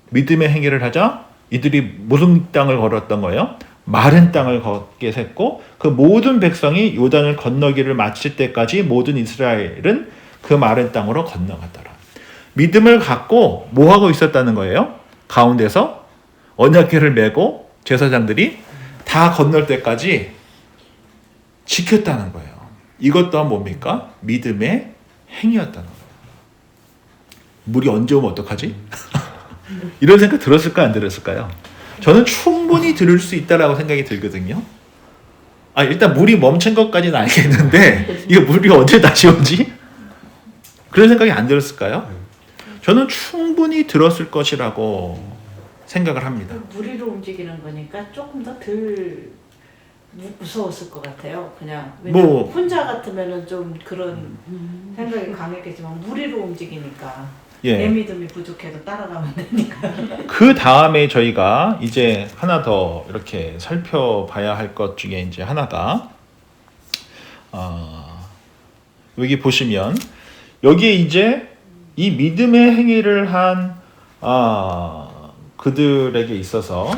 믿음의 행위를 하자 이들이 무슨 땅을 걸었던 거예요? 마른 땅을 걷게 섰고 그 모든 백성이 요단을 건너기를 마칠 때까지 모든 이스라엘은 그 마른 땅으로 건너갔더라. 믿음을 갖고 뭐 하고 있었다는 거예요? 가운데서 언약궤를 메고 제사장들이 다 건널 때까지 지켰다는 거예요. 이것 또한 뭡니까? 믿음의 행위였다는 거예요. 물이 언제 오면 어떡하지? 이런 생각 들었을까 안 들었을까요? 저는 충분히 들을 수 있다라고 생각이 들거든요. 일단 물이 멈춘 것까지는 알겠는데 이거 물이 언제 다시 오지? 그런 생각이 안 들었을까요? 저는 충분히 들었을 것이라고 생각을 합니다. 물 위로 움직이는 거니까 조금 더 덜 무서웠을 것 같아요. 그냥 혼자 같으면은 좀 그런 생각이 강했겠지만 물 위로 움직이니까 내 믿음이 부족해도 따라가면 되니까. 그 다음에 저희가 이제 하나 더 이렇게 살펴봐야 할 것 중에 이제 하나가 여기 보시면 여기에 이제 이 믿음의 행위를 한 그들에게 있어서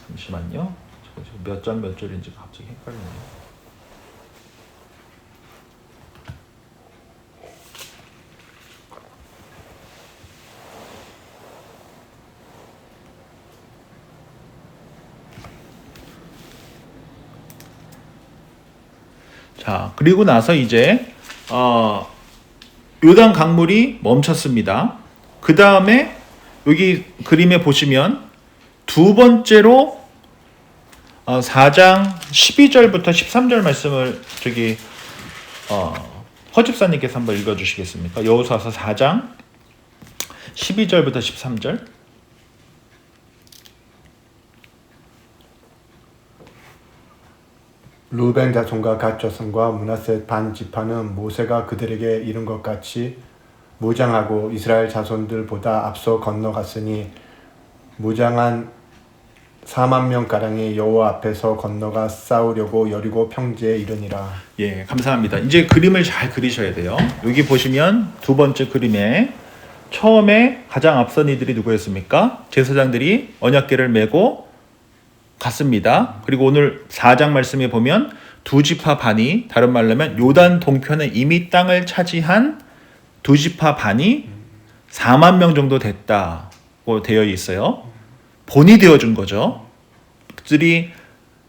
잠시만요. 몇 장 몇 절인지 갑자기 헷갈리네요. 자, 그리고 나서 이제 요단 강물이 멈췄습니다. 그 다음에 여기 그림에 보시면 두 번째로 4장 12절부터 13절 말씀을 허집사님께서 한번 읽어주시겠습니까? 여호수아서 4장 12절부터 13절. 루벤 자손과 갓 자손과 므낫세 반 지파는 모세가 그들에게 이른 것 같이 무장하고 이스라엘 자손들보다 앞서 건너갔으니 무장한 4만 명 가량이 여호와 앞에서 건너가 싸우려고 여리고 평지에 이르니라. 예, 감사합니다. 이제 그림을 잘 그리셔야 돼요. 여기 보시면 두 번째 그림에 처음에 가장 앞선 이들이 누구였습니까? 제사장들이 언약궤를 메고 갔습니다. 그리고 오늘 4장 말씀에 보면 두 지파 반이, 다른 말로 하면 요단 동편에 이미 땅을 차지한 두 지파 반이 4만 명 정도 됐다고 되어 있어요. 본이 되어준 거죠. 그들이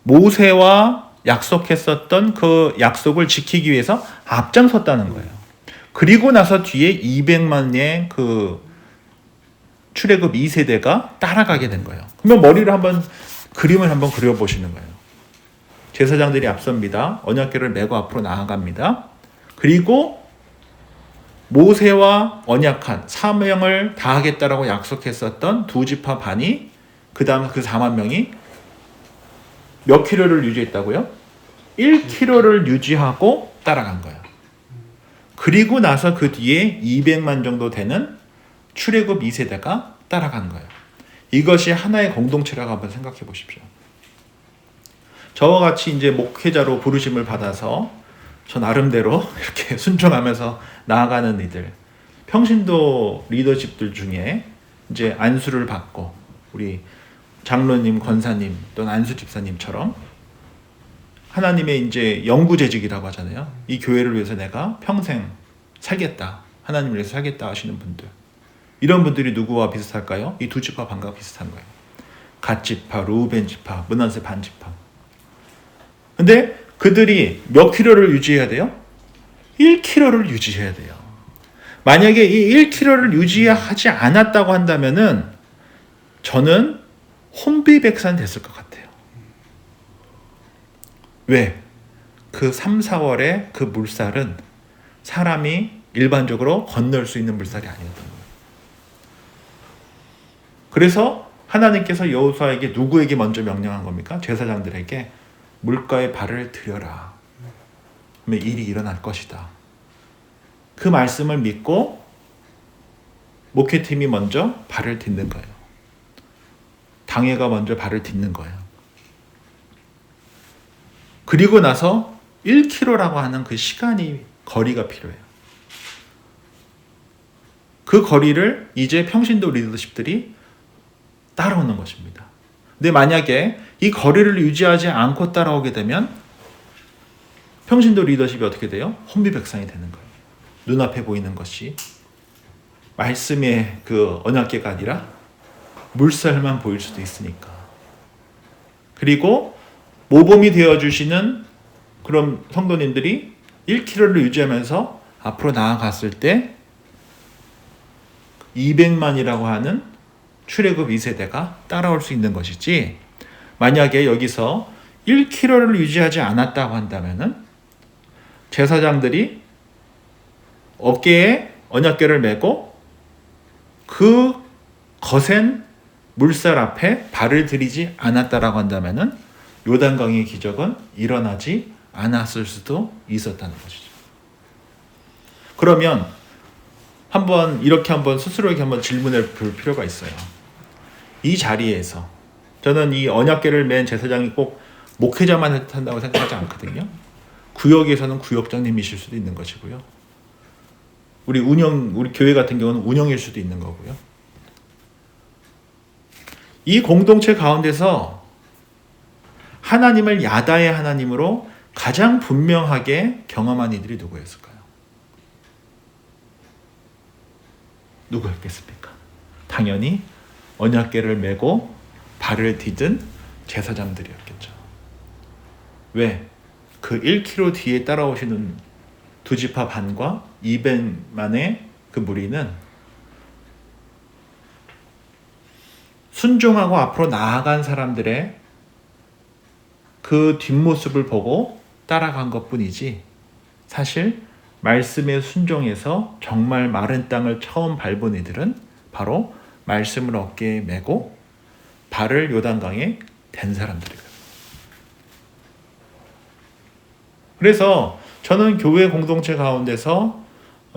모세와 약속했었던 그 약속을 지키기 위해서 앞장섰다는 거예요. 그리고 나서 뒤에 200만의 그 출애굽 2세대가 따라가게 된 거예요. 그러면 그림을 한번 그려보시는 거예요. 제사장들이 앞섭니다. 언약궤를 메고 앞으로 나아갑니다. 그리고 모세와 언약한 사명을 다하겠다라고 약속했었던 두 지파 반이, 그 다음 그 4만 명이 몇 킬로를 유지했다고요? 1킬로를 유지하고 따라간 거예요. 그리고 나서 그 뒤에 200만 정도 되는 출애굽 2세대가 따라간 거예요. 이것이 하나의 공동체라고 한번 생각해 보십시오. 저와 같이 이제 목회자로 부르심을 받아서 저 나름대로 이렇게 순종하면서 나아가는 이들, 평신도 리더십들 중에 이제 안수를 받고 우리 장로님, 권사님 또는 안수 집사님처럼 하나님의 이제 영구재직이라고 하잖아요. 이 교회를 위해서 내가 평생 살겠다, 하나님을 위해서 살겠다 하시는 분들, 이런 분들이 누구와 비슷할까요? 이 두 지파 반과 비슷한 거예요. 갓 지파, 루벤 지파, 므낫세 반 지파. 근데 그들이 몇 킬로를 유지해야 돼요? 1킬로를 유지해야 돼요. 만약에 이 1킬로를 유지하지 않았다고 한다면은 저는 혼비백산 됐을 것 같아요. 왜? 그 3, 4월에 그 물살은 사람이 일반적으로 건널 수 있는 물살이 아니었던 거예요. 그래서 하나님께서 여호수아에게 누구에게 먼저 명령한 겁니까? 제사장들에게 물가에 발을 들여라. 그러면 일이 일어날 것이다. 그 말씀을 믿고 목회팀이 먼저 발을 딛는 거예요. 당회가 먼저 발을 딛는 거예요. 그리고 나서 1km라고 하는 그 거리가 필요해요. 그 거리를 이제 평신도 리더십들이 따라오는 것입니다. 근데 만약에 이 거리를 유지하지 않고 따라오게 되면 평신도 리더십이 어떻게 돼요? 혼비백산이 되는 거예요. 눈앞에 보이는 것이 말씀의 그 언약궤가 아니라 물살만 보일 수도 있으니까. 그리고 모범이 되어주시는 그런 성도님들이 1km를 유지하면서 앞으로 나아갔을 때 200만이라고 하는 출애굽 2세대가 따라올 수 있는 것이지, 만약에 여기서 1km를 유지하지 않았다고 한다면은 제사장들이 어깨에 언약궤를 메고 그 거센 물살 앞에 발을 들이지 않았다라고 한다면은 요단강의 기적은 일어나지 않았을 수도 있었다는 것이죠. 그러면 이렇게 한번 스스로에게 한번 질문해 볼 필요가 있어요. 이 자리에서 저는 이 언약궤를 맨 제사장이 꼭 목회자만 한다고 생각하지 않거든요. 구역에서는 구역장님이실 수도 있는 것이고요. 우리 교회 같은 경우는 운영일 수도 있는 거고요. 이 공동체 가운데서 하나님을 야다의 하나님으로 가장 분명하게 경험한 이들이 누구였을까요? 누구였겠습니까? 당연히 언약궤를 메고 발을 디딘 제사장들이었겠죠. 왜? 그 1km 뒤에 따라오시는 두 지파 반과 200만의 그 무리는 순종하고 앞으로 나아간 사람들의 그 뒷모습을 보고 따라간 것뿐이지, 사실 말씀에 순종해서 정말 마른 땅을 처음 밟은 이들은 바로 말씀을 어깨에 메고 발을 요단강에 댄 사람들이거든요. 그래서 저는 교회 공동체 가운데서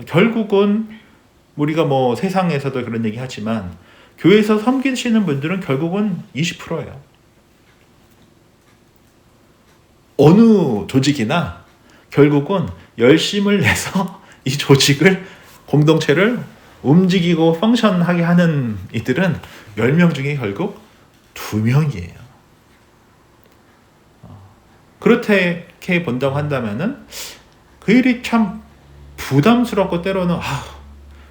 결국은 우리가 세상에서도 그런 얘기 하지만 교회에서 섬기시는 분들은 결국은 20%예요. 어느 조직이나 결국은 열심을 내서 이 조직을, 공동체를 움직이고 펑션하게 하는 이들은 10명 중에 결국 2명이에요. 그렇게 본다고 한다면은 그 일이 참 부담스럽고 때로는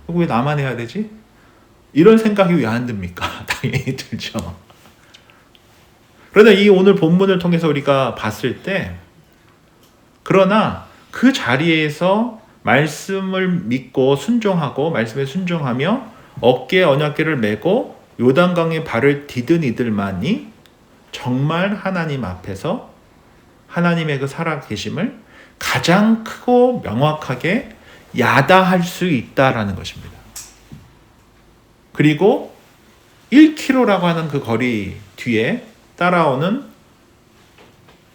왜 나만 해야 되지? 이런 생각이 왜 안 듭니까? 당연히 들죠. 그러나 이 오늘 본문을 통해서 우리가 봤을 때, 그러나 그 자리에서 말씀을 믿고 순종하고 말씀에 순종하며 어깨에 언약궤를 메고 요단강에 발을 디든 이들만이 정말 하나님 앞에서 하나님의 그 살아계심을 가장 크고 명확하게 야다할 수 있다라는 것입니다. 그리고 1km라고 하는 그 거리 뒤에 따라오는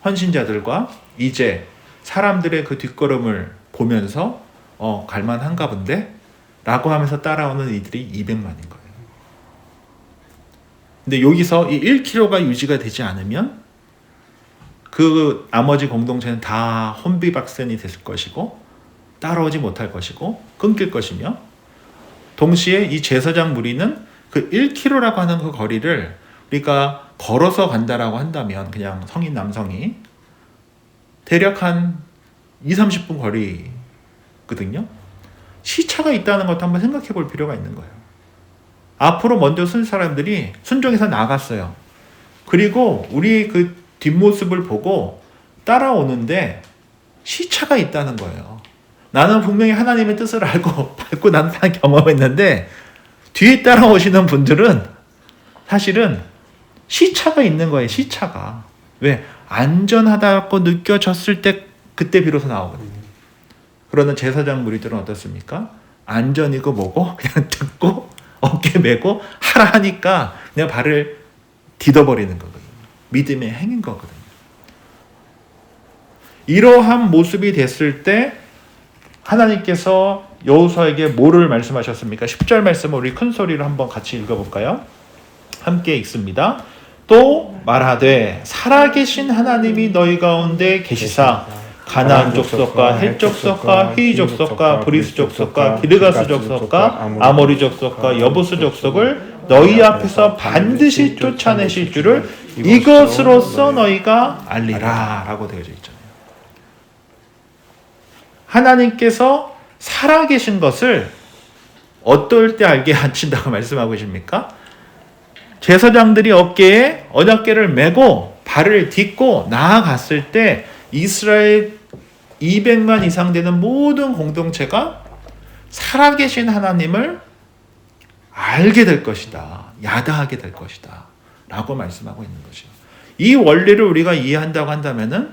헌신자들과 이제 사람들의 그 뒷걸음을 보면서 갈만한가 본데? 라고 하면서 따라오는 이들이 200만인 거예요. 근데 여기서 이 1km가 유지가 되지 않으면 그 나머지 공동체는 다 혼비박산이 됐을 것이고 따라오지 못할 것이고 끊길 것이며, 동시에 이 제사장 무리는 그 1km라고 하는 그 거리를 우리가 걸어서 간다라고 한다면, 그냥 성인 남성이 대략 한 20-30분 거리거든요. 시차가 있다는 것도 한번 생각해 볼 필요가 있는 거예요. 앞으로 먼저 쓴 사람들이 순종해서 나갔어요. 그리고 우리 그 뒷모습을 보고 따라오는데 시차가 있다는 거예요. 나는 분명히 하나님의 뜻을 알고 밟고 난 다 경험했는데 뒤에 따라오시는 분들은 사실은 시차가 있는 거예요. 시차가. 왜? 안전하다고 느껴졌을 때 그때 비로소 나오거든요. 그러나 제사장 무리들은 어떻습니까? 안전이고 뭐고 그냥 듣고 어깨 메고 하라 하니까 그냥 발을 디뎌버리는 거거든요. 믿음의 행인 거거든요. 이러한 모습이 됐을 때 하나님께서 여호수아에게 뭐를 말씀하셨습니까? 10절 말씀을 우리 큰 소리로 한번 같이 읽어볼까요? 함께 읽습니다. 또 말하되 살아계신 하나님이 너희 가운데 계시사 가나안 족속과 헷 족속과 휘 족속과 브리스 족속과 기르가스 족속과 아모리 족속과 여부스 족속을 너희 앞에서 반드시 쫓아내실 줄을 이것으로써 너희가 알리라 라고 되어져 있잖아요. 하나님께서 살아계신 것을 어떨 때 알게 하신다고 말씀하고 계십니까? 제사장들이 어깨에 언약궤를 메고 발을 딛고 나아갔을 때 이스라엘 200만 이상 되는 모든 공동체가 살아계신 하나님을 알게 될 것이다. 야다하게 될 것이다. 라고 말씀하고 있는 거죠. 이 원리를 우리가 이해한다고 한다면은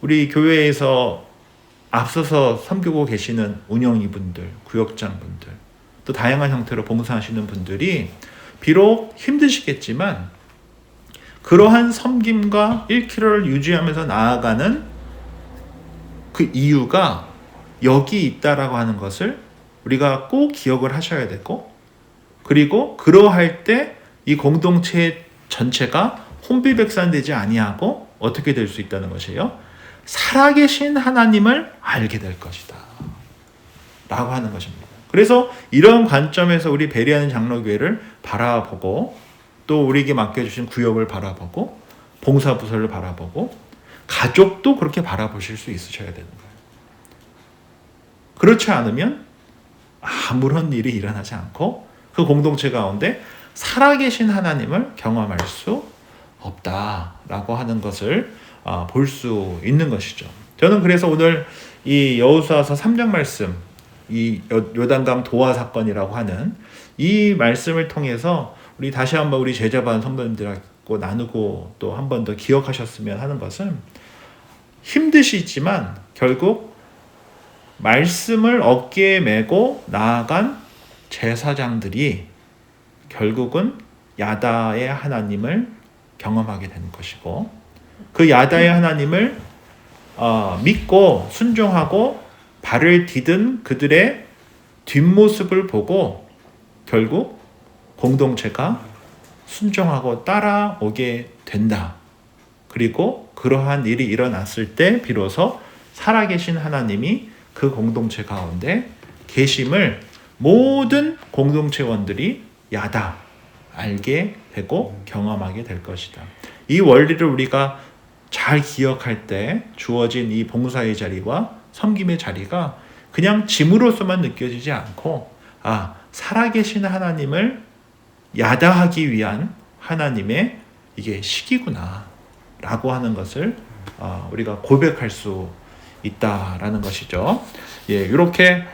우리 교회에서 앞서서 섬기고 계시는 운영이분들, 구역장분들, 또 다양한 형태로 봉사하시는 분들이 비록 힘드시겠지만 그러한 섬김과 1km를 유지하면서 나아가는 그 이유가 여기 있다라고 하는 것을 우리가 꼭 기억을 하셔야 되고, 그리고 그러할 때 이 공동체 전체가 혼비백산되지 아니하고 어떻게 될 수 있다는 것이에요. 살아계신 하나님을 알게 될 것이다 라고 하는 것입니다. 그래서 이런 관점에서 우리 베리하는 장로교회를 바라보고, 또 우리에게 맡겨주신 구역을 바라보고, 봉사부서를 바라보고, 가족도 그렇게 바라보실 수 있으셔야 되는 거예요. 그렇지 않으면 아무런 일이 일어나지 않고 그 공동체 가운데 살아계신 하나님을 경험할 수 없다라고 하는 것을 볼 수 있는 것이죠. 저는 그래서 오늘 이 여호수아서 3장 말씀, 이 요단강 도화 사건이라고 하는 이 말씀을 통해서 우리 다시 한번 우리 제자반 성도님들하고 나누고 또 한 번 더 기억하셨으면 하는 것은, 힘드시지만 결국 말씀을 어깨에 메고 나아간 제사장들이 결국은 야다의 하나님을 경험하게 되는 것이고, 그 야다의 하나님을 믿고 순종하고 발을 디든 그들의 뒷모습을 보고 결국 공동체가 순종하고 따라오게 된다. 그리고 그러한 일이 일어났을 때 비로소 살아계신 하나님이 그 공동체 가운데 계심을 모든 공동체원들이 야다 알게 되고 경험하게 될 것이다. 이 원리를 우리가 잘 기억할 때 주어진 이 봉사의 자리와 섬김의 자리가 그냥 짐으로서만 느껴지지 않고 살아계신 하나님을 야다하기 위한 하나님의 이게 시기구나 라고 하는 것을 우리가 고백할 수 있다라는 것이죠. 예, 이렇게